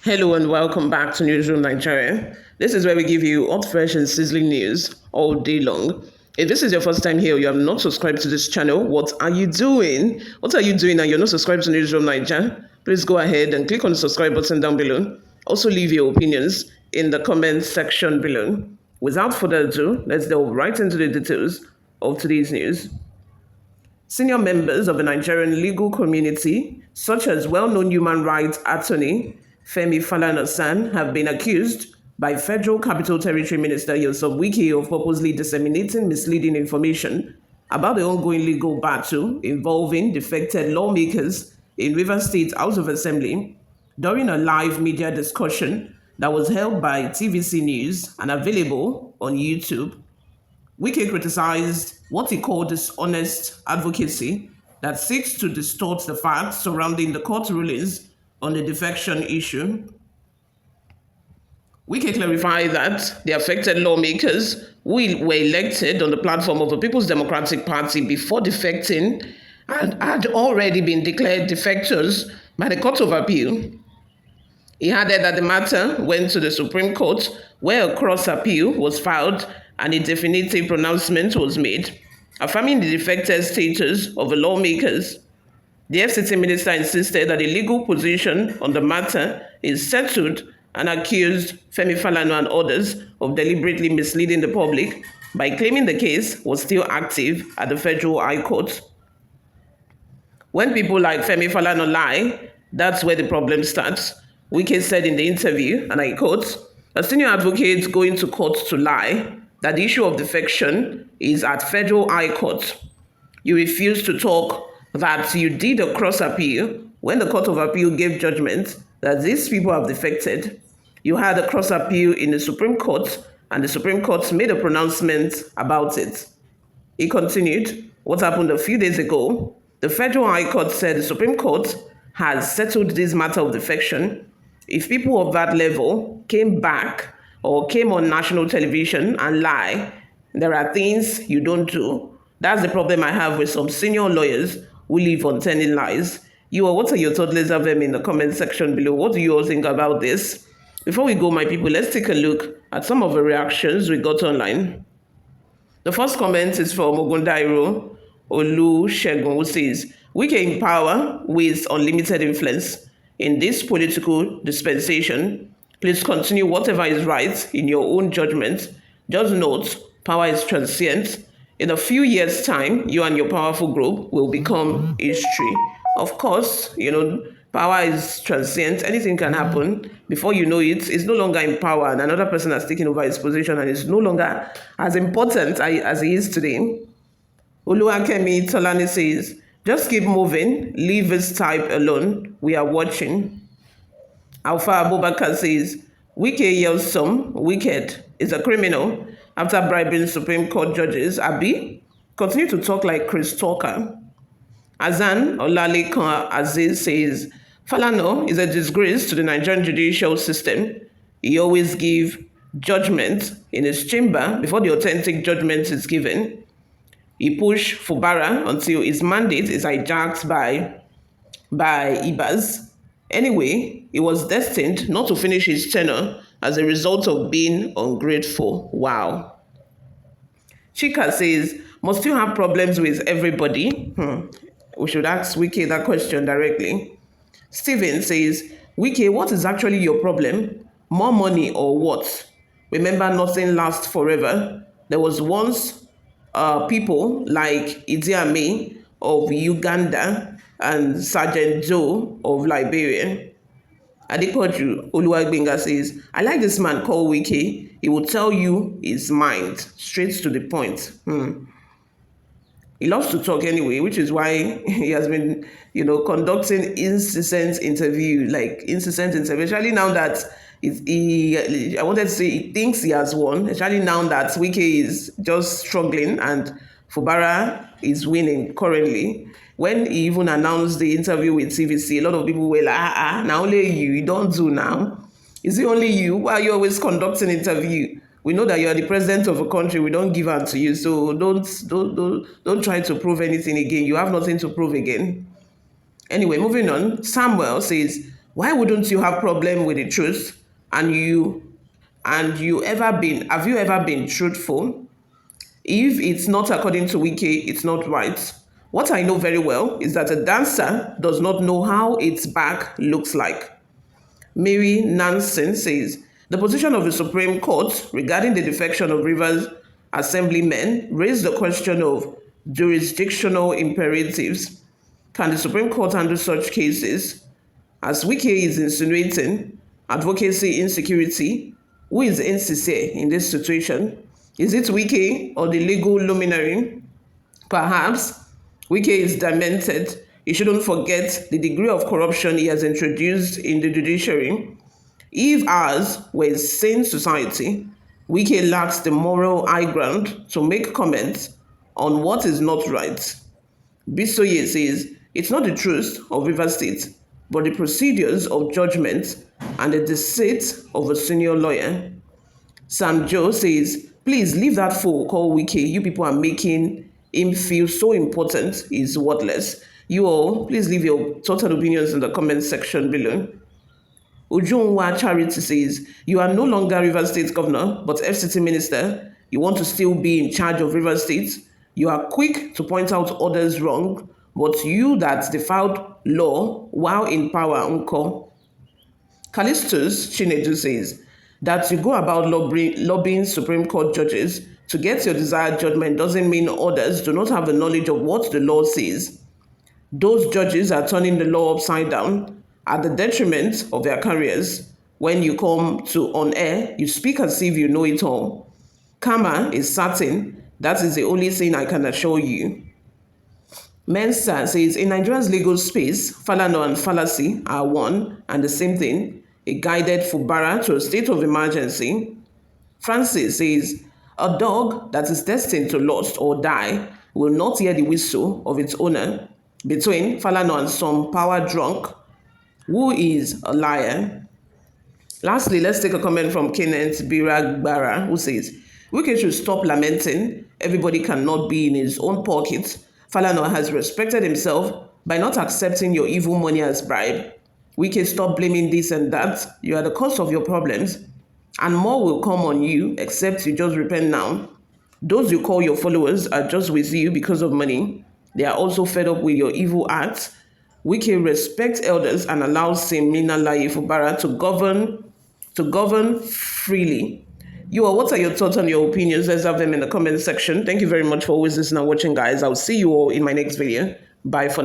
Hello and welcome back to Newsroom Nigeria. This is where we give you hot, fresh, and sizzling news all day long. If this is your first time here, you have not subscribed to this channel, what are you doing? What are you doing and you're not subscribed to Newsroom Nigeria? Please go ahead and click on the subscribe button down below. Also leave your opinions in the comment section below. Without further ado, let's delve right into the details of today's news. Senior members of the Nigerian legal community, such as well-known human rights attorney Femi Falana, have been accused by Federal Capital Territory Minister WIKE of purposely disseminating misleading information about the ongoing legal battle involving defected lawmakers in Rivers State House of Assembly during a live media discussion that was held by TVC News and available on YouTube. WIKE criticized what he called dishonest advocacy that seeks to distort the facts surrounding the court rulings on the defection issue. WIKE clarified that the affected lawmakers who were elected on the platform of the People's Democratic Party before defecting had already been declared defectors by the Court of Appeal. He added that the matter went to the Supreme Court, where a cross appeal was filed and a definitive pronouncement was made, affirming the defected status of the lawmakers. The FCT minister insisted that the legal position on the matter is settled and accused Femi Falana and others of deliberately misleading the public by claiming the case was still active at the Federal High Court. When people like Femi Falana lie, that's where the problem starts, WIKE said in the interview, and I quote, "A senior advocate going to court to lie that the issue of defection is at Federal High Court. You refuse to talk that you did a cross appeal when the Court of Appeal gave judgment that these people have defected. You had a cross appeal in the Supreme Court and the Supreme Court made a pronouncement about it." He continued, "What happened a few days ago? The Federal High Court said the Supreme Court has settled this matter of defection. If people of that level came back or came on national television and lie, there are things you don't do. That's the problem I have with some senior lawyers who live on telling lies." What are your thoughts? Let's have them in the comment section below. What do you all think about this? Before we go, my people, let's take a look at some of the reactions we got online. The first comment is from Ogundairo Olusegun, who says, "WIKE in power with unlimited influence in this political dispensation. Please continue whatever is right in your own judgment. Just note, power is transient. In a few years' time, you and your powerful group will become history." Of course, power is transient. Anything can happen. Before you know it, it's no longer in power and another person has taken over his position and is no longer as important as he is today. Oluwakemi Tolani says, "Just keep moving. Leave this type alone. We are watching." Alpha Abubakar says, "WIKE yells some wicked is a criminal after bribing Supreme Court judges. Abi, continue to talk like Chris Tucker." Azan Olalekan Aziz says, "Falana is a disgrace to the Nigerian judicial system. He always gives judgment in his chamber before the authentic judgment is given. He pushed Fubara until his mandate is hijacked by Ibas. Anyway, he was destined not to finish his tenure as a result of being ungrateful." Wow. Chika says, "Must you have problems with everybody?" We should ask WIKE that question directly. Steven says, "WIKE, what is actually your problem? More money or what? Remember, nothing lasts forever. There was once people like Idi Amin of Uganda and Sergeant Joe of Liberia." Adepoju Oluwagbenga says, "I like this man called WIKE. He will tell you his mind, straight to the point." He loves to talk anyway, which is why he has been, conducting incessant interview, especially now that I wanted to say he thinks he has won, especially now that WIKE is just struggling and Fubara is winning currently. When he even announced the interview with TVC, a lot of people were like, now only you don't do now. Is it only you? Why are you always conducting interview? We know that you are the president of a country. We don't give out to you, so don't try to prove anything again. You have nothing to prove again. Anyway, moving on. Samuel says, Why wouldn't you have problem with the truth? And you have you ever been truthful? If it's not according to WIKE, it's not right. What I know very well is that a dancer does not know how its back looks like. Mary Nansen says the position of the Supreme Court regarding the defection of Rivers assemblymen raised the question of jurisdictional imperatives. Can the Supreme Court handle such cases? As WIKE is insinuating advocacy insecurity, who is insincere in this situation? Is it WIKE or the legal luminary? Perhaps WIKE is demented. He shouldn't forget the degree of corruption he has introduced in the judiciary. If ours were a sane society, WIKE lacks the moral high ground to make comments on what is not right. Bisoye says it's not the truth of River State, but the procedures of judgment and the deceit of a senior lawyer. Sam Joe says, please leave that fool called WIKE. You people are making him feel so important. He's worthless. You all, please leave your total opinions in the comment section below. Ujunwa Charity says, you are no longer River State governor, but FCT minister. You want to still be in charge of River State. You are quick to point out others wrong, but you that defiled law while in power, uncle. Callistus Chinedu says that you go about lobbying Supreme Court judges to get your desired judgment doesn't mean others do not have the knowledge of what the law says. Those judges are turning the law upside down at the detriment of their careers. When you come to on air, you speak as if you know it all. Karma is certain. That is the only thing I can assure you. Mensa says, in Nigeria's legal space, FALANA and fallacy are one and the same thing. It guided Fubara to a state of emergency. Francis says, a dog that is destined to lost or die will not hear the whistle of its owner. Between FALANA and some power drunk, who is a liar? Lastly, let's take a comment from Kenneth Biragbara, who says, WIKE should stop lamenting. Everybody cannot be in his own pocket. FALANA has respected himself by not accepting your evil money as bribe. WIKE, stop blaming this and that. You are the cause of your problems. And more will come on you, except you just repent now. Those you call your followers are just with you because of money. They are also fed up with your evil acts. WIKE respects elders and allows Semina Laye Fubara to govern freely. You all, what are your thoughts and your opinions? Let's have them in the comment section. Thank you very much for always listening and watching, guys. I'll see you all in my next video. Bye for now.